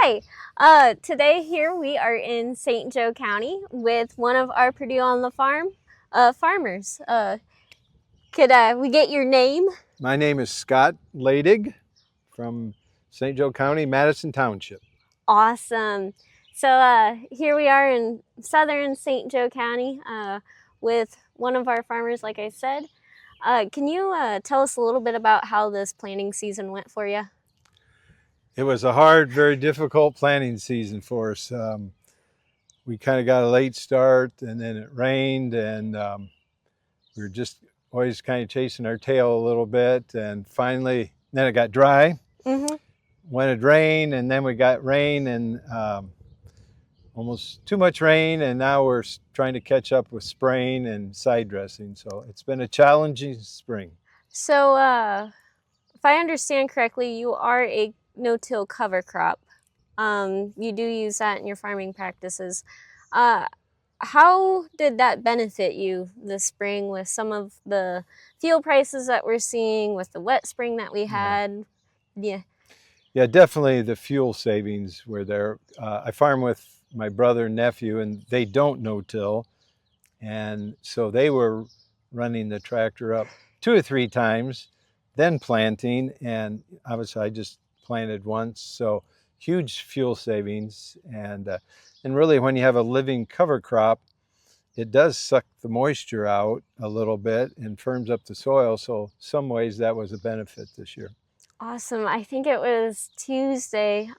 Hi, today here we are in St. Joe County with one of our Purdue on the Farm farmers. Could we get your name? My name is Scott Laydig from St. Joe County, Madison Township. Awesome. So here we are in southern St. Joe County with one of our farmers, like I said. Can you tell us a little bit about how this planting season went for you? It was a hard, very difficult planting season for us. We kind of got a late start, and then it rained, and we were just always kind of chasing our tail a little bit. And finally, then it got dry. When it rained, and then we got rain, and almost too much rain, and now we're trying to catch up with spraying and side dressing. So it's been a challenging spring. So if I understand correctly, you are a no-till cover crop. You do use that in your farming practices. How did that benefit you this spring with some of the fuel prices that we're seeing, with the wet spring that we had? Yeah, definitely the fuel savings were there. I farm with my brother and nephew, and they don't no-till. And so they were running the tractor up 2 or 3 times, then planting. And obviously I just planted once. So huge fuel savings. And really when you have a living cover crop, it does suck the moisture out a little bit and firms up the soil. So some ways that was a benefit this year. Awesome. I think it was Tuesday.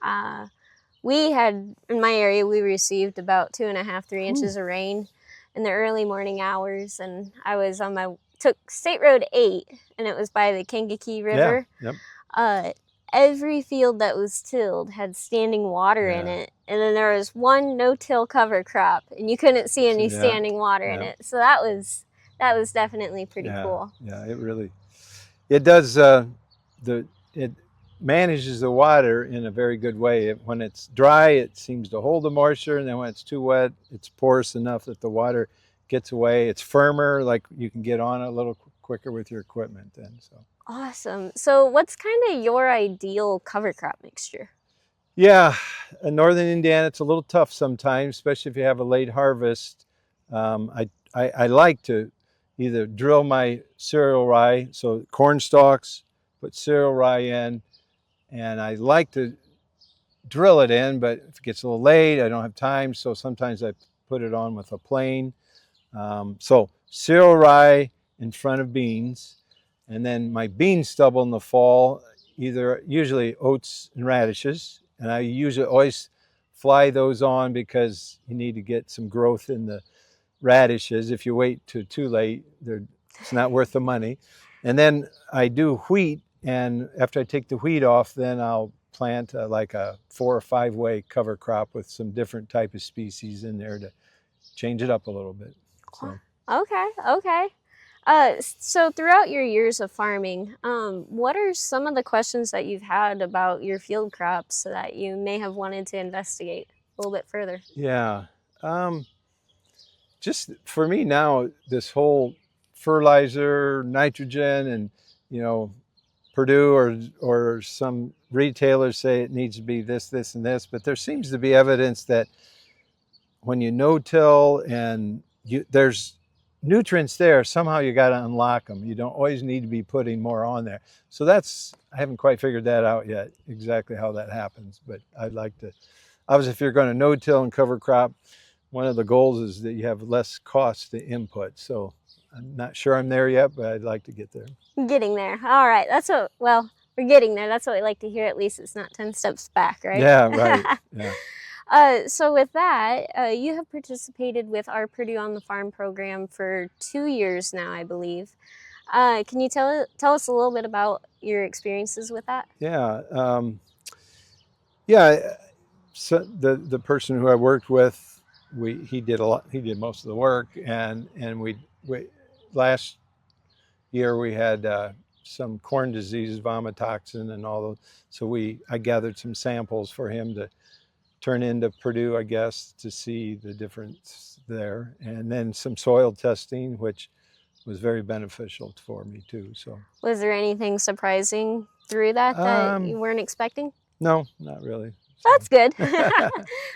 We had, in my area, we received about 2.5, 3 inches of rain in the early morning hours. And I was on took State Road 8, and it was by the Kankakee River. Yeah, yep. Every field that was tilled had standing water in it. And then there was one no-till cover crop, and you couldn't see any standing water in it. So that was definitely pretty cool. Yeah, it does, it manages the water in a very good way. When it's dry, it seems to hold the moisture, and then when it's too wet, it's porous enough that the water gets away. It's firmer, like you can get on it a little quicker with your equipment then. So awesome. So what's kind of your ideal cover crop mixture? Yeah, in northern Indiana, it's a little tough sometimes, especially if you have a late harvest. I like to either drill my cereal rye, so corn stalks, put cereal rye in, and I like to drill it in, but if it gets a little late, I don't have time, so sometimes I put it on with a plane. So cereal rye in front of beans, and then my bean stubble in the fall, usually oats and radishes, and I usually always fly those on because you need to get some growth in the radishes. If you wait too late, it's not worth the money. And then I do wheat, and after I take the wheat off, then I'll plant like a 4 or 5 way cover crop with some different type of species in there to change it up a little bit. So. Okay. So throughout your years of farming, what are some of the questions that you've had about your field crops that you may have wanted to investigate a little bit further? Yeah, just for me now, this whole fertilizer, nitrogen, and Purdue or some retailers say it needs to be this, this, and this, but there seems to be evidence that when you no-till and there's nutrients there, somehow you got to unlock them. You don't always need to be putting more on there. So I haven't quite figured that out yet, exactly how that happens, but I'd like to. Obviously, if you're going to no-till and cover crop, one of the goals is that you have less cost to input. So I'm not sure I'm there yet, but I'd like to get there. Getting there. All right. We're getting there. That's what we like to hear. At least it's not 10 steps back, right? Yeah, right. Yeah. So with that, you have participated with our Purdue on the Farm program for 2 years now, I believe. Can you tell us a little bit about your experiences with that? Yeah. So the person who I worked with, he did most of the work, and we last year we had some corn disease, vomitoxin, and all those. So I gathered some samples for him to turn into Purdue, I guess, to see the difference there, and then some soil testing, which was very beneficial for me too. So, was there anything surprising through that you weren't expecting? No, not really. So, That's good.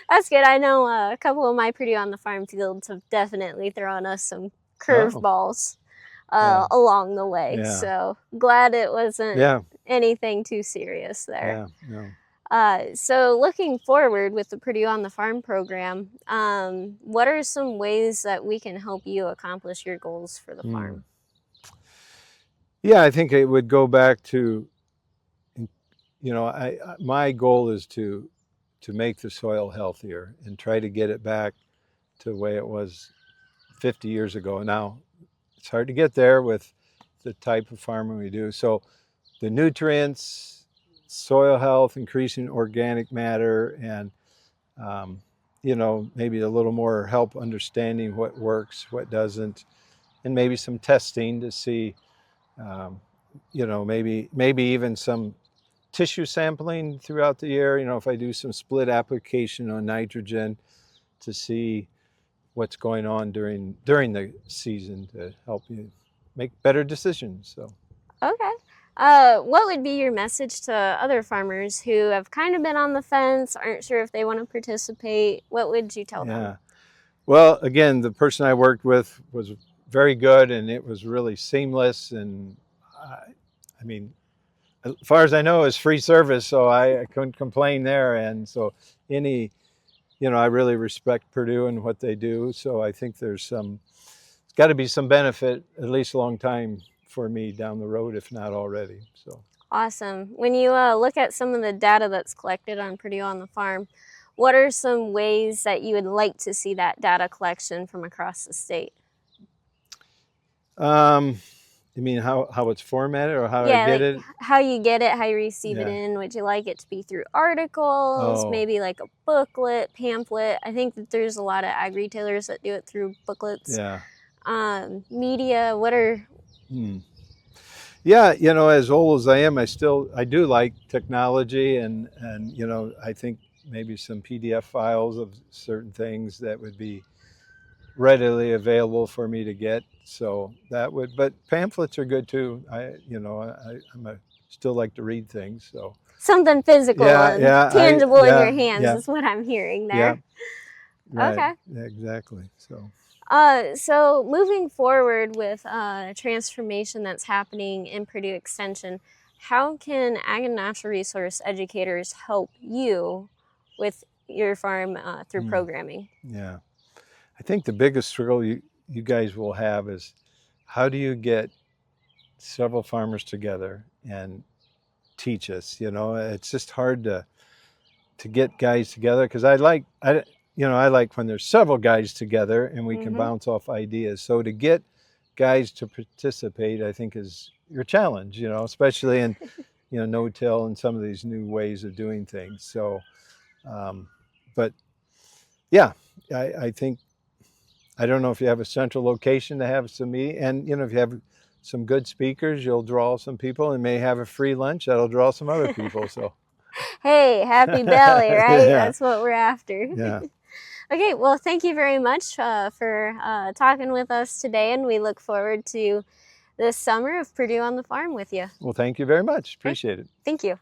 That's good. I know a couple of my Purdue on the Farm fields have definitely thrown us some oh, curveballs yeah, along the way. yeah, So glad it wasn't yeah, anything too serious there. yeah, no. So looking forward with the Purdue on the Farm program, what are some ways that we can help you accomplish your goals for the Hmm. farm? Yeah, I think it would go back to, my goal is to make the soil healthier and try to get it back to the way it was 50 years ago. Now, it's hard to get there with the type of farming we do. So the nutrients, soil health, increasing organic matter, and maybe a little more help understanding what works, what doesn't, and maybe some testing to see, um, maybe even some tissue sampling throughout the year. If I do some split application on nitrogen to see what's going on during the season to help you make better decisions. So. Okay. What would be your message to other farmers who have kind of been on the fence, aren't sure if they want to participate? What would you tell them? Yeah. Well, again, the person I worked with was very good, and it was really seamless. And I mean, as far as I know, it's free service, so I couldn't complain there. And so, I really respect Purdue and what they do. So I think it's got to be some benefit, at least a long time for me down the road, if not already. So. Awesome. When you look at some of the data that's collected on Purdue on the Farm, what are some ways that you would like to see that data collection from across the state? You mean how it's formatted or how I Yeah, get like it? how you get it, how you receive it Yeah. in. Would you like it to be through articles, Oh, maybe like a booklet, pamphlet? I think that there's a lot of ag retailers that do it through booklets. yeah. Media, what are... Hmm. Yeah, as old as I am, I do like technology, and I think maybe some PDF files of certain things that would be readily available for me to get. So but pamphlets are good too. Still like to read things. So something physical yeah, and tangible in your hands yeah, is what I'm hearing yeah, there. right, Okay. yeah, exactly. So. So moving forward with transformation that's happening in Purdue Extension, how can ag and natural resource educators help you with your farm through programming? Yeah, I think the biggest struggle you guys will have is how do you get several farmers together and teach us? It's just hard to get guys together, because I like when there's several guys together and we can Mm-hmm. bounce off ideas. So to get guys to participate, I think, is your challenge. Especially in no-till and some of these new ways of doing things. So, but yeah, I think, I don't know if you have a central location to have some meeting, and if you have some good speakers, you'll draw some people, and may have a free lunch that'll draw some other people. So. Hey, happy belly, right? Yeah, That's what we're after. yeah. Okay, well, thank you very much for talking with us today, and we look forward to this summer of Purdue on the Farm with you. Well, thank you very much. Okay. Appreciate it. Thank you.